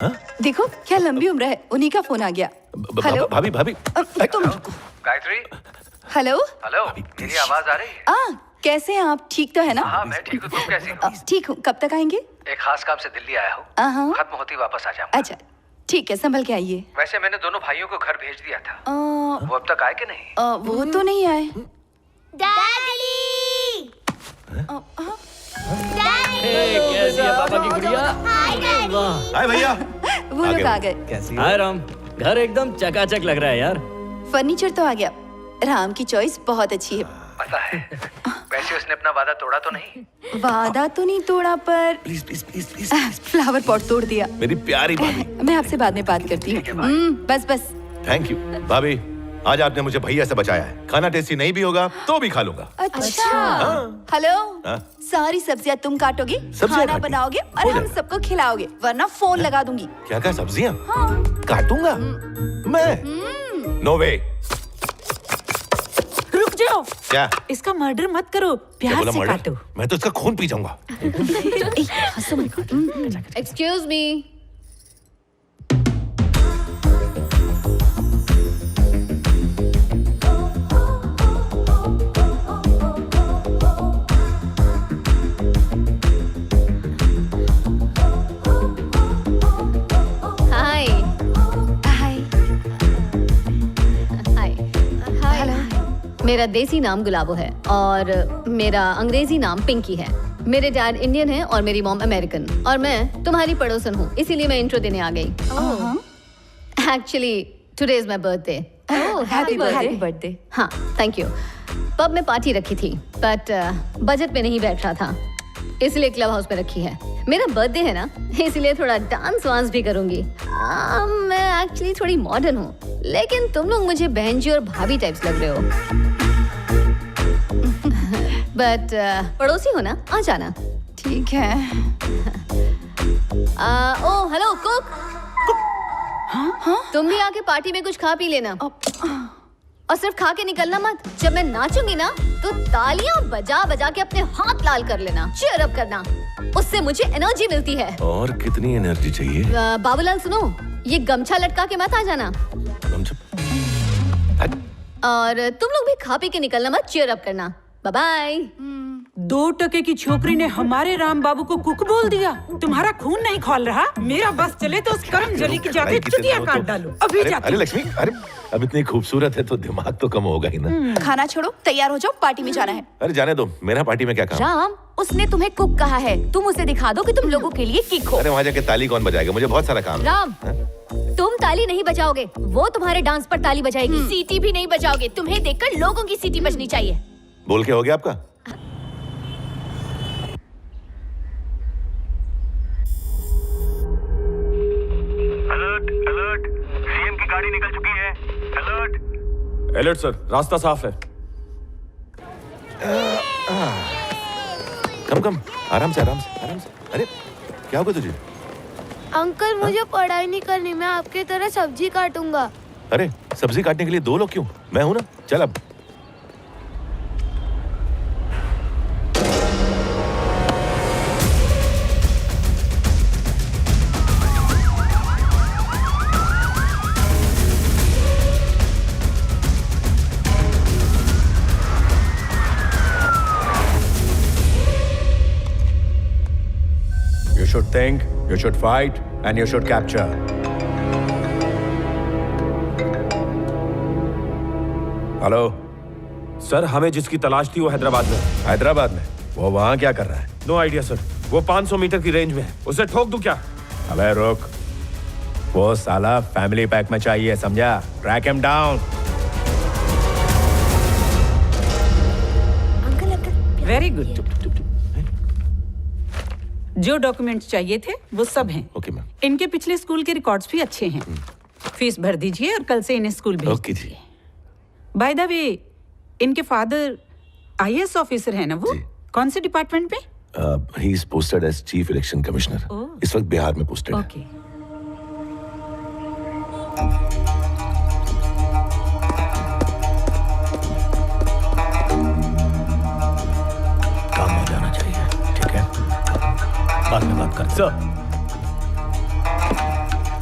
हाँ? देखो क्या लंबी उम्र है, उन्हीं का फोन आ गया। हेलो भाभी भाभी तुम गायत्री। हेलो हेलो, मेरी आवाज आ रही है? कैसे हैं आप? ठीक तो है ना? हाँ मैं ठीक हूँ, तुम कैसी हो? ठीक हूँ। कब तक आएंगे? एक खास काम से दिल्ली आया हूँ, हाँ। खत्म होती वापस आ जाऊंगा। अच्छा ठीक है, संभल के आइए। वैसे मैंने दोनों भाइयों को घर भेज दिया था, वो अब तक आए कि नहीं? वो तो नहीं आए। डैडी! कैसी है पापा की गुड़िया? हाय भैया। वो लोग आ गए। कैसी हाय राम, घर एकदम चकाचक लग रहा है यार। फर्नीचर तो आ गया। राम की चॉइस बहुत अच्छी है। पता है, वैसे उसने अपना वादा तोड़ा तो नहीं? वादा तो नहीं तोड़ा, पर please please please please flower pot तोड़ दिया। मेरी प्यारी भाभी। मैं आपसे बाद में बात करती हूँ। बस बस। थैंक यू भाभी, आज आपने मुझे भैया से बचाया है। खाना टेस्टी नहीं भी होगा तो भी खा लूंगा। अच्छा हेलो, हाँ? सारी सब्जियां तुम काटोगे, सब्जियां खाना काटनी? बनाओगे और हो हम जाएगा। सबको खिलाओगे, वरना फोन लगा दूंगी। क्या क्या सब्जियां? हाँ। काटूंगा मैं? नो वे। रुक जाओ, क्या इसका मर्डर मत करो, क्या प्यार बोला से मर्डर? काटो। मैं तो इसका खून पी जाऊंगा। Excuse me. Hi hi. Hi hi. मेरा देसी नाम गुलाबो है और मेरा अंग्रेजी नाम पिंकी है। मेरे डैड इंडियन है और मेरी मॉम अमेरिकन, और मैं तुम्हारी पड़ोसन हूँ, इसीलिए मैं इंट्रो देने आ गई। Actually today is my birthday. Happy birthday. हाँ थैंक यू। पब में पार्टी रखी थी, बट बजट में नहीं बैठ रहा था, इसलिए क्लब हाउस में रखी है। मेरा बर्थडे है ना, इसलिए थोड़ा डांस वांस भी करूंगी। मैं एक्चुअली थोड़ी मॉडर्न हूँ, लेकिन तुम लोग मुझे बहन जी और भाभी टाइप्स लग रहे हो। बट पड़ोसी हो ना, आ जाना। ठीक है। ओ हेलो कुक। तुम भी आके पार्टी में कुछ खा पी लेना, और सिर्फ खा के निकलना मत। जब मैं नाचूंगी ना तो तालियां बजा बजा के अपने हाथ लाल कर लेना, चीयर अप करना, उससे मुझे एनर्जी मिलती है। और कितनी एनर्जी चाहिए? बाबूलाल सुनो, ये गमछा लटका के मत आ जाना, और तुम लोग भी खा पी के निकलना मत, चीयर अप करना। Bye bye. 2 टके की छोकरी ने हमारे राम बाबू को कुक बोल दिया। तुम्हारा खून नहीं खौल रहा? मेरा बस चले तो उस कर्म जली की जाके चुतिया काट डालो। अभी जाती अरे लक्ष्मी, अरे अब इतनी खूबसूरत है तो दिमाग तो कम होगा ही ना। खाना छोड़ो, तैयार हो जाओ, पार्टी में जाना है। अरे जाने दो, मेरा पार्टी में क्या काम? राम, उसने तुम्हें कुक कहा है, तुम उसे दिखा दो कि तुम लोगों के लिए किक हो। अरे वहाँ जाके ताली कौन बजाएगा? मुझे बहुत सारा काम है। राम, तुम ताली नहीं बजाओगे, वो तुम्हारे डांस पर ताली बजाएगी। सीटी भी नहीं बजाओगे, तुम्हें देखकर लोगों की सीटी बजनी चाहिए। बोल के हो गया आपका? अलर्ट अलर्ट, सीएम की गाड़ी निकल चुकी है। अलर्ट अलर्ट सर, रास्ता साफ है। कम कम, आराम से आराम से आराम से। अरे क्या होगा तुझे? अंकल मुझे पढ़ाई नहीं करनी, मैं आपकी तरह सब्जी काटूंगा। अरे सब्जी काटने के लिए 2 लोग क्यों? मैं हूं ना, चल अब। You should think, you should fight, and you should capture. Hello sir, हमें जिसकी तलाश थी वो हैदराबाद में। हैदराबाद में? वो वहाँ क्या कर रहा है? नो आइडिया सर, वो 500 मीटर की रेंज में है। उसे ठोक दूं क्या? अबे रुक, वो साला फैमिली पैक में चाहिए, समझा? Track him down. Very good. जो डॉक्यूमेंट्स चाहिए थे वो सब हैं। Okay ma'am. इनके पिछले स्कूल के रिकॉर्ड्स भी अच्छे हैं। फीस भर दीजिए और कल से इन्हें स्कूल भेज ओके जी। दीजिए। बाय द वे, इनके फादर आईएएस ऑफिसर है ना वो? जी। कौन से डिपार्टमेंट में? He is posted as chief election commissioner. इस वक्त बिहार में पोस्टेड है। ओके। काम हो जाना चाहिए, ठीक है? बाद में बात करते हैं। सर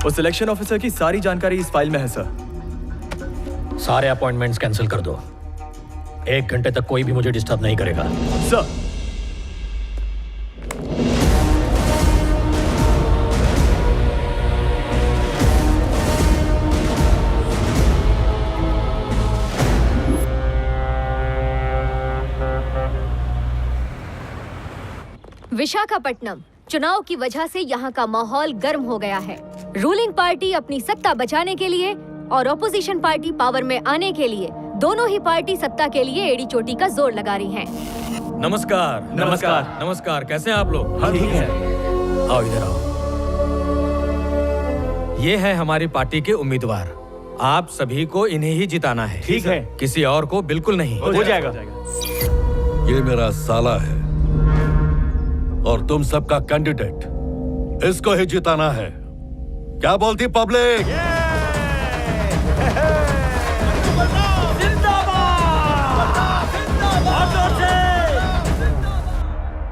उस इलेक्शन ऑफिसर की सारी जानकारी इस फाइल में है सर। सारे अपॉइंटमेंट्स कैंसिल कर दो। 1 घंटे तक कोई भी मुझे डिस्टर्ब नहीं करेगा। सर। विशाखापट्टनम चुनाव की वजह से यहाँ का माहौल गर्म हो गया है। रूलिंग पार्टी अपनी सत्ता बचाने के लिए और ऑपोजिशन पार्टी पावर में आने के लिए, दोनों ही पार्टी सत्ता के लिए एड़ी चोटी का जोर लगा रही हैं। नमस्कार। नमस्कार। नमस्कार। कैसे हैं आप लोग? हाँ ठीक है। आओ इधर आओ। ये है हमारी पार्टी के उम्मीदवार। आप सभी को इन्हें ही जिताना है। ठीक है। किसी और को बिल्कुल नहीं। हो जाएगा। ये मेरा साला है और तुम सबका कैंडिडेट। इसको ही जिताना है। क्या बोलती पब्लिक?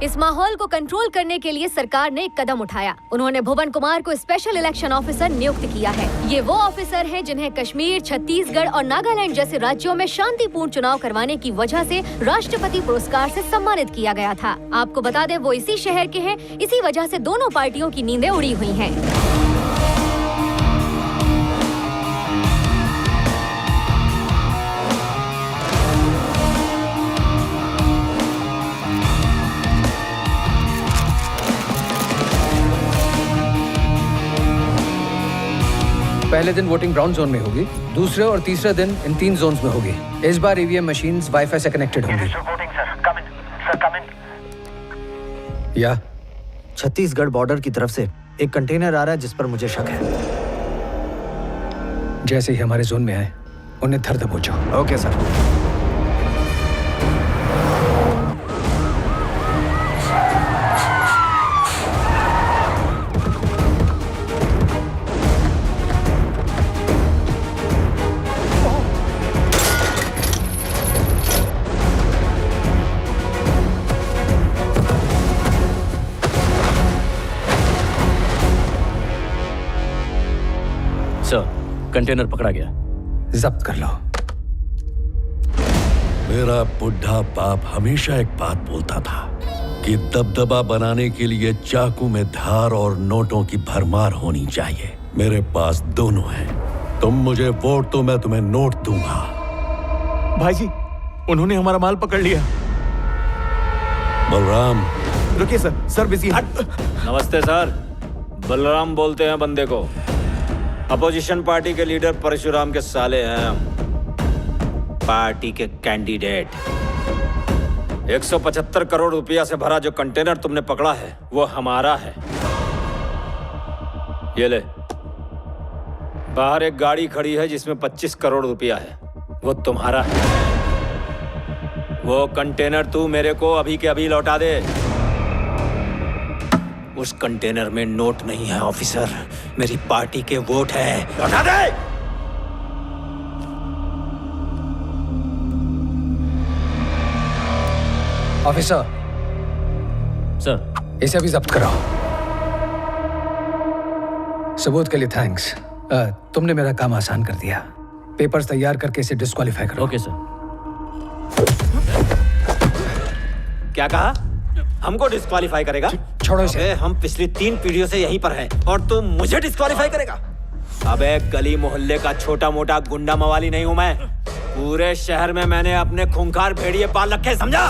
इस माहौल को कंट्रोल करने के लिए सरकार ने एक कदम उठाया। उन्होंने भुवन कुमार को स्पेशल इलेक्शन ऑफिसर नियुक्त किया है। ये वो ऑफिसर हैं जिन्हें कश्मीर, छत्तीसगढ़ और नागालैंड जैसे राज्यों में शांतिपूर्ण चुनाव करवाने की वजह से राष्ट्रपति पुरस्कार से सम्मानित किया गया था। आपको बता दें वो इसी शहर के हैं। इसी वजह से दोनों पार्टियों की नींदें उड़ी हुई हैं। पहले दिन वोटिंग ब्राउन जोन में होगी, दूसरे और तीसरे दिन इन 3 जोन्स में होगी। इस बार ईवीएम मशीन्स वाईफाई से कनेक्टेड होंगी। या छत्तीसगढ़ बॉर्डर की तरफ से एक कंटेनर आ रहा है जिस पर मुझे शक है। जैसे ही हमारे जोन में आए उन्हें धर दबोचो। Okay sir. कंटेनर पकड़ा गया। जब्त कर लो। मेरा बुढ़ा बाप हमेशा एक बात बोलता था कि दबदबा बनाने के लिए चाकू में धार और नोटों की भरमार होनी चाहिए। मेरे पास दोनों हैं। तुम मुझे वोट दो, मैं तुम्हें नोट दूंगा। भाई जी, उन्होंने हमारा माल पकड़ लिया। बलराम। रुकिए सर, सर बिजी है। नमस्ते सर, बलराम बोलते हैं बंदे को। अपोजिशन पार्टी के लीडर परशुराम के साले हैं हम। पार्टी के कैंडिडेट। 175 करोड़ रुपया से भरा जो कंटेनर तुमने पकड़ा है वो हमारा है। ये ले, बाहर एक गाड़ी खड़ी है जिसमें 25 करोड़ रुपया है, वो तुम्हारा है। वो कंटेनर तू मेरे को अभी के अभी लौटा दे। उस कंटेनर में नोट नहीं है ऑफिसर, मेरी पार्टी के वोट है। लौटा दे। ऑफिसर। सर। इसे भी जब्त कराओ। सबूत के लिए थैंक्स। तुमने मेरा काम आसान कर दिया। पेपर्स तैयार करके इसे डिस्क्वालीफाई करो। Okay sir. क्या कहा? हमको डिस्क्वालीफाई करेगा? छोड़ो इसे। हम पिछली 3 पीढ़ियों से यहीं पर हैं और तुम मुझे डिस्क्वालीफाई करेगा? अबे गली मोहल्ले का छोटा मोटा गुंडा मवाली नहीं हूं मैं। पूरे शहर में मैंने अपने खूंखार भेड़िए पाल रखे, समझा?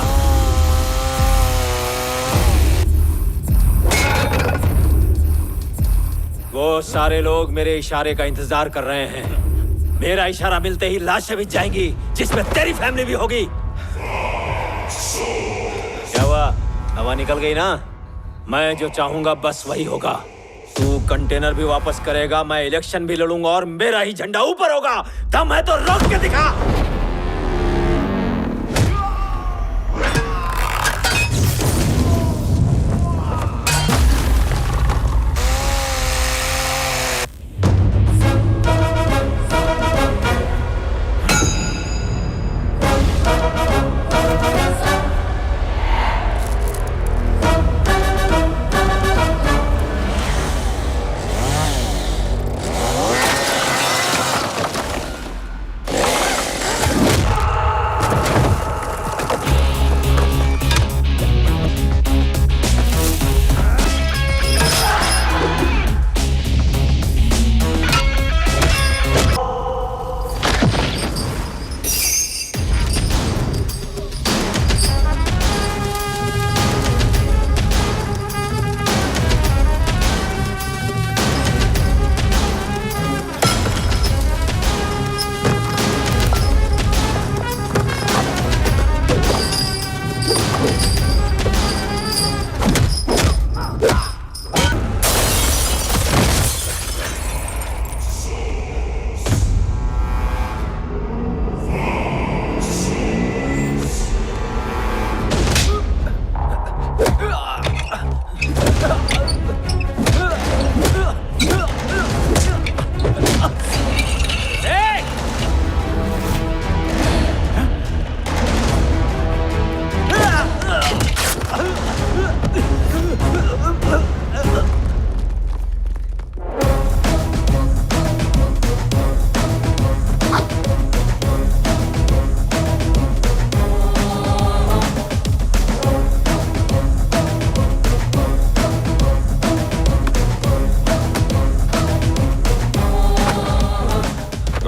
वो सारे लोग मेरे इशारे का इंतजार कर रहे हैं। मेरा इशारा मिलते ही लाशें बिछ जाएंगी, जिसमें तेरी फैमिली भी होगी। क्या हुआ? हवा निकल गई ना? मैं जो चाहूंगा बस वही होगा। तू कंटेनर भी वापस करेगा, मैं इलेक्शन भी लड़ूंगा और मेरा ही झंडा ऊपर होगा। दम है तो रोक के दिखा।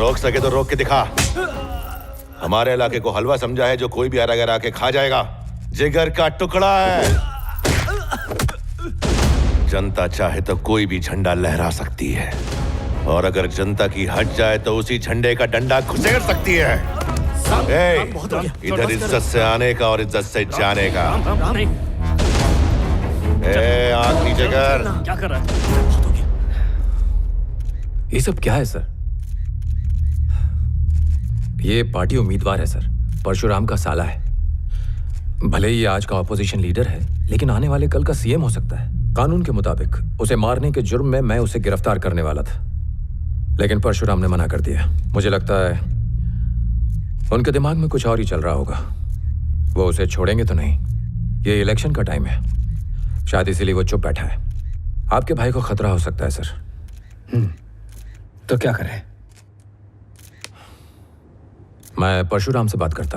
रोक सके तो रोक के दिखा। हमारे इलाके को हलवा समझा है जो कोई भी अगर आके खा जाएगा। जिगर का टुकड़ा है। जनता चाहे तो कोई भी झंडा लहरा सकती है, और अगर जनता की हट जाए तो उसी झंडे का डंडा घुसेड़ सकती है। इधर इज्जत से आने का और इज्जत से जाने का। आंख नीचे कर। क्या कर रहा है? ये सब क्या है सर? ये पार्टी उम्मीदवार है सर, परशुराम का साला है। भले ही आज का ऑपोजिशन लीडर है, लेकिन आने वाले कल का सीएम हो सकता है। कानून के मुताबिक उसे मारने के जुर्म में मैं उसे गिरफ्तार करने वाला था, लेकिन परशुराम ने मना कर दिया। मुझे लगता है उनके दिमाग में कुछ और ही चल रहा होगा। वो उसे छोड़ेंगे तो नहीं। ये इलेक्शन का टाइम है, शायद इसीलिए वो चुप बैठा है। आपके भाई को खतरा हो सकता है सर। तो क्या करें? मैं परशुराम से बात करता हूं।